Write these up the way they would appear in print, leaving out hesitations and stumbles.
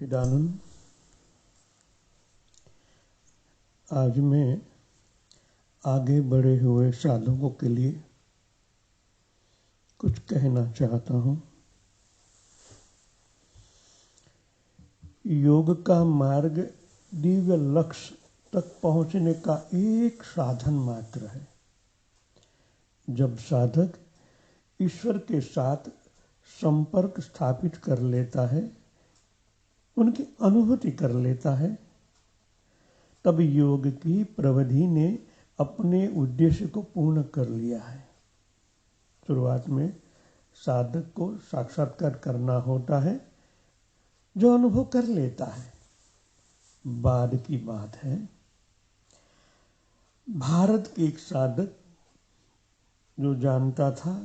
चिदानंद, आज मैं आगे बढ़े हुए साधकों के लिए कुछ कहना चाहता हूँ। योग का मार्ग दिव्य लक्ष्य तक पहुँचने का एक साधन मात्र है। जब साधक ईश्वर के साथ संपर्क स्थापित कर लेता है, उनकी अनुभूति कर लेता है, तब योग की प्रविधि ने अपने उद्देश्य को पूर्ण कर लिया है। शुरुआत में साधक को साक्षात्कार करना होता है, जो अनुभव कर लेता है। बाद की बात है, भारत के एक साधक जो जानता था,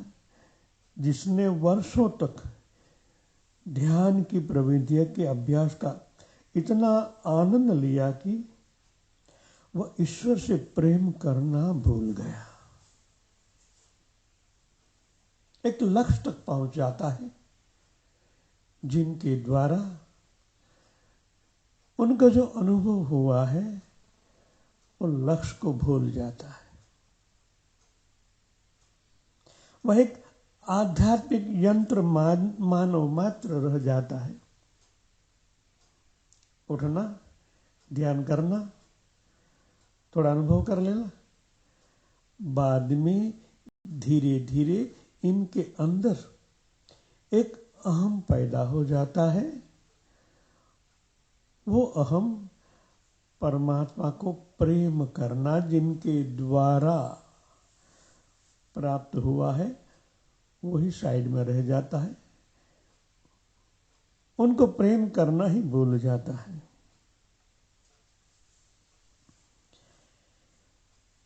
जिसने वर्षों तक ध्यान की प्रविधि के अभ्यास का इतना आनंद लिया कि वह ईश्वर से प्रेम करना भूल गया। एक लक्ष्य तक पहुंच जाता है, जिनके द्वारा उनका जो अनुभव हुआ है वो लक्ष्य को भूल जाता है। वह एक आध्यात्मिक यंत्र मानव मात्र रह जाता है। उठना, ध्यान करना, थोड़ा अनुभव कर लेना, बाद में धीरे धीरे इनके अंदर एक अहम पैदा हो जाता है। वो अहम परमात्मा को प्रेम करना, जिनके द्वारा प्राप्त हुआ है, वही साइड में रह जाता है। उनको प्रेम करना ही भूल जाता है।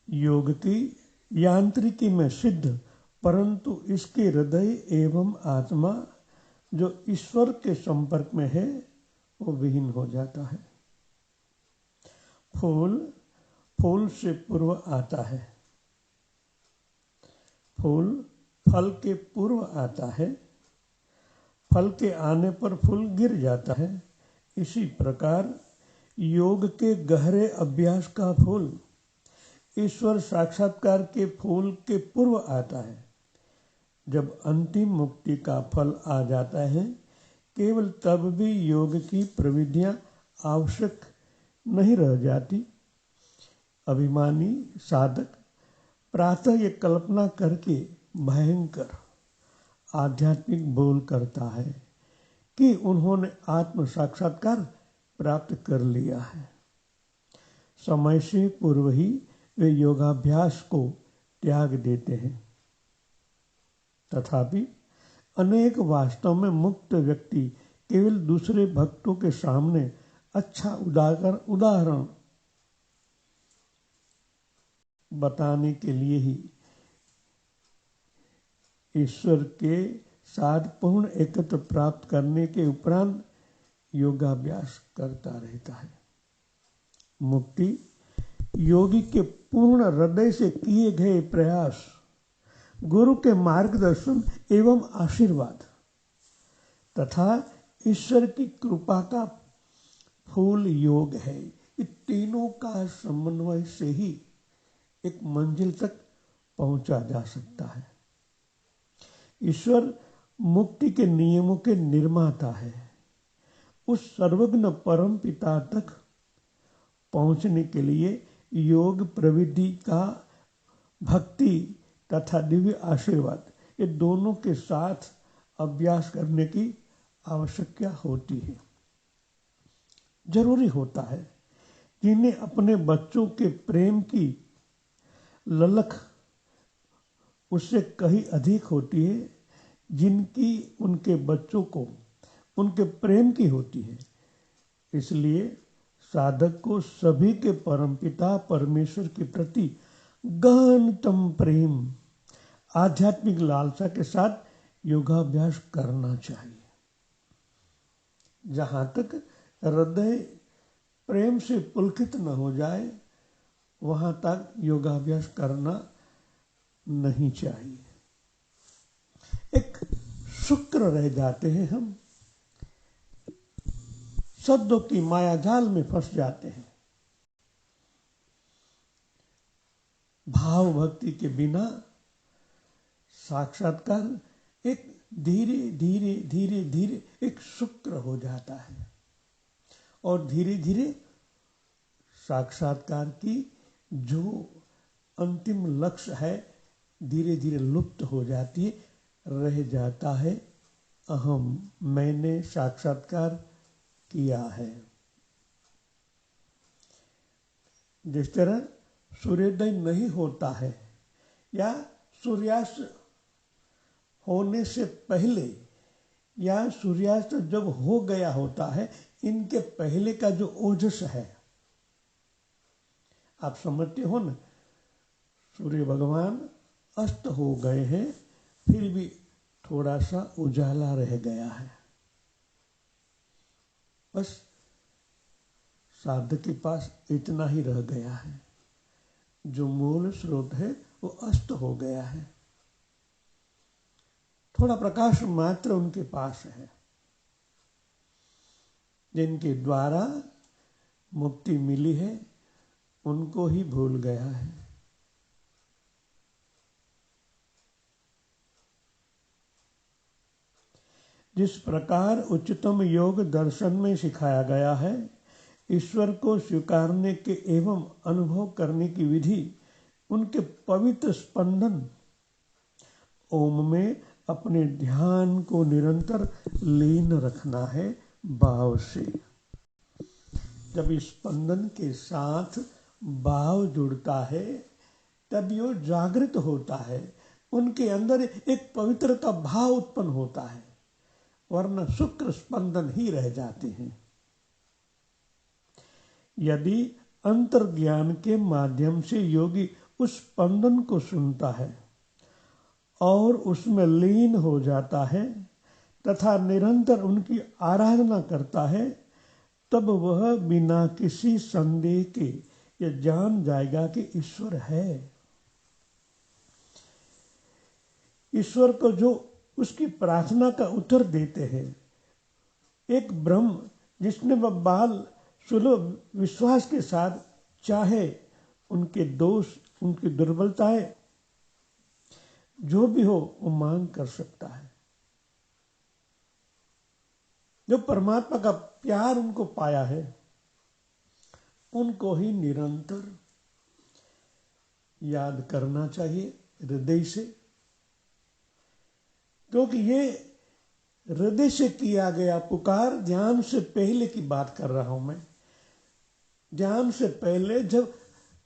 योग की यांत्रिकी में सिद्ध, परंतु इसके हृदय एवं आत्मा जो ईश्वर के संपर्क में है, वो विहीन हो जाता है। फूल से पूर्व आता है, फूल फल के पूर्व आता है, फल के आने पर फूल गिर जाता है। इसी प्रकार योग के गहरे अभ्यास का फूल ईश्वर साक्षात्कार के फूल के पूर्व आता है। जब अंतिम मुक्ति का फल आ जाता है, केवल तब भी योग की प्रविधियां आवश्यक नहीं रह जाती। अभिमानी साधक प्रातः ये कल्पना करके भयंकर आध्यात्मिक बोल करता है कि उन्होंने आत्म साक्षात्कार प्राप्त कर लिया है। समय से पूर्व ही वे योगाभ्यास को त्याग देते हैं। तथापि अनेक वास्तव में मुक्त व्यक्ति केवल दूसरे भक्तों के सामने अच्छा उदाहरण बताने के लिए ही ईश्वर के साथ पूर्ण एकत्र प्राप्त करने के उपरांत योगाभ्यास करता रहता है। मुक्ति योगी के पूर्ण हृदय से किए गए प्रयास, गुरु के मार्गदर्शन एवं आशीर्वाद तथा ईश्वर की कृपा का फूल योग है। इन तीनों का समन्वय से ही एक मंजिल तक पहुंचा जा सकता है। ईश्वर मुक्ति के नियमों के निर्माता है। उस सर्वज्ञ परम पिता तक पहुंचने के लिए योग प्रविधि का भक्ति तथा दिव्य आशीर्वाद, ये दोनों के साथ अभ्यास करने की आवश्यकता होती है। जरूरी होता है, जिन्हें अपने बच्चों के प्रेम की ललक उससे कहीं अधिक होती है, जिनकी उनके बच्चों को उनके प्रेम की होती है। इसलिए साधक को सभी के परमपिता परमेश्वर के प्रति गहनतम प्रेम, आध्यात्मिक लालसा के साथ योगाभ्यास करना चाहिए। जहां तक हृदय प्रेम से पुलकित न हो जाए, वहां तक योगाभ्यास करना नहीं चाहिए। एक शुक्र रह जाते हैं हम। शब्दों की मायाजाल में फंस जाते हैं। भाव भक्ति के बिना साक्षात्कार एक धीरे धीरे धीरे धीरे एक शुक्र हो जाता है और धीरे धीरे साक्षात्कार की जो अंतिम लक्ष्य है धीरे धीरे लुप्त हो जाती है, रह जाता है अहम, मैंने साक्षात्कार किया है। जिस तरह सूर्योदय नहीं होता है या सूर्यास्त होने से पहले या सूर्यास्त जब हो गया होता है, इनके पहले का जो ओजस है, आप समझते हो ना, सूर्य भगवान अस्त हो गए हैं, फिर भी थोड़ा सा उजाला रह गया है। बस साधक के पास इतना ही रह गया है, जो मूल स्रोत है वो अस्त हो गया है, थोड़ा प्रकाश मात्र उनके पास है। जिनके द्वारा मुक्ति मिली है उनको ही भूल गया है। जिस प्रकार उच्चतम योग दर्शन में सिखाया गया है, ईश्वर को स्वीकारने के एवं अनुभव करने की विधि उनके पवित्र स्पंदन ओम में अपने ध्यान को निरंतर लीन रखना है भाव से। जब इस स्पंदन के साथ भाव जुड़ता है तब यो जागृत होता है, उनके अंदर एक पवित्रता भाव उत्पन्न होता है, वरना शुक्र स्पंदन ही रह जाते हैं। यदि अंतर्ज्ञान के माध्यम से योगी उस स्पंदन को सुनता है और उसमें लीन हो जाता है तथा निरंतर उनकी आराधना करता है, तब वह बिना किसी संदेह के यह जान जाएगा कि ईश्वर है। ईश्वर को जो उसकी प्रार्थना का उत्तर देते हैं, एक ब्रह्म जिसने वह बाल सुलभ विश्वास के साथ चाहे उनके दोष, उनकी दुर्बलताएं जो भी हो वो मांग कर सकता है। जो परमात्मा का प्यार उनको पाया है, उनको ही निरंतर याद करना चाहिए हृदय से, क्योंकि ये हृदय से किया गया पुकार, ध्यान से पहले की बात कर रहा हूं मैं। ध्यान से पहले जब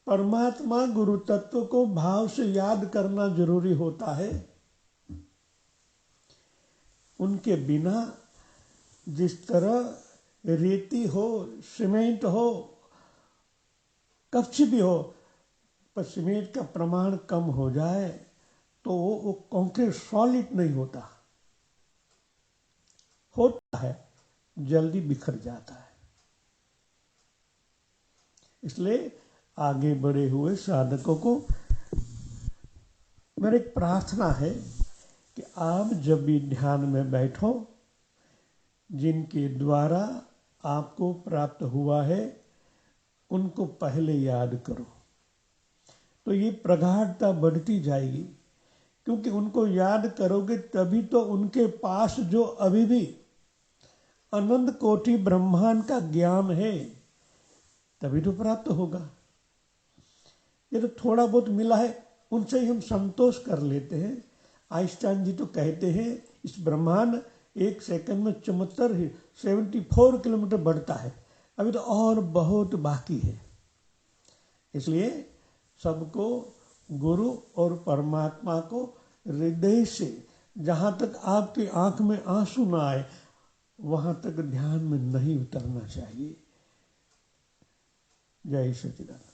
परमात्मा गुरु तत्व को भाव से याद करना जरूरी होता है, उनके बिना जिस तरह रेती हो, सीमेंट हो, कच्ची भी हो, पर सीमेंट का प्रमाण कम हो जाए तो वो कंक्रीट सॉलिड नहीं होता है, जल्दी बिखर जाता है। इसलिए आगे बढ़े हुए साधकों को मेरी प्रार्थना है कि आप जब भी ध्यान में बैठो, जिनके द्वारा आपको प्राप्त हुआ है उनको पहले याद करो, तो ये प्रगाढ़ता बढ़ती जाएगी। क्योंकि उनको याद करोगे तभी तो उनके पास जो अभी भी अनंत कोटि ब्रह्मांड का ज्ञान है तभी तो प्राप्त होगा। ये तो थोड़ा बहुत मिला है उनसे ही हम संतोष कर लेते हैं। आइंस्टाइन जी तो कहते हैं इस ब्रह्मांड एक सेकंड में 74 किलोमीटर बढ़ता है, अभी तो और बहुत बाकी है। इसलिए सबको गुरु और परमात्मा को हृदय से, जहां तक आपकी आंख में आंसू ना आए वहां तक ध्यान में नहीं उतरना चाहिए। जय सच्चिदानंद।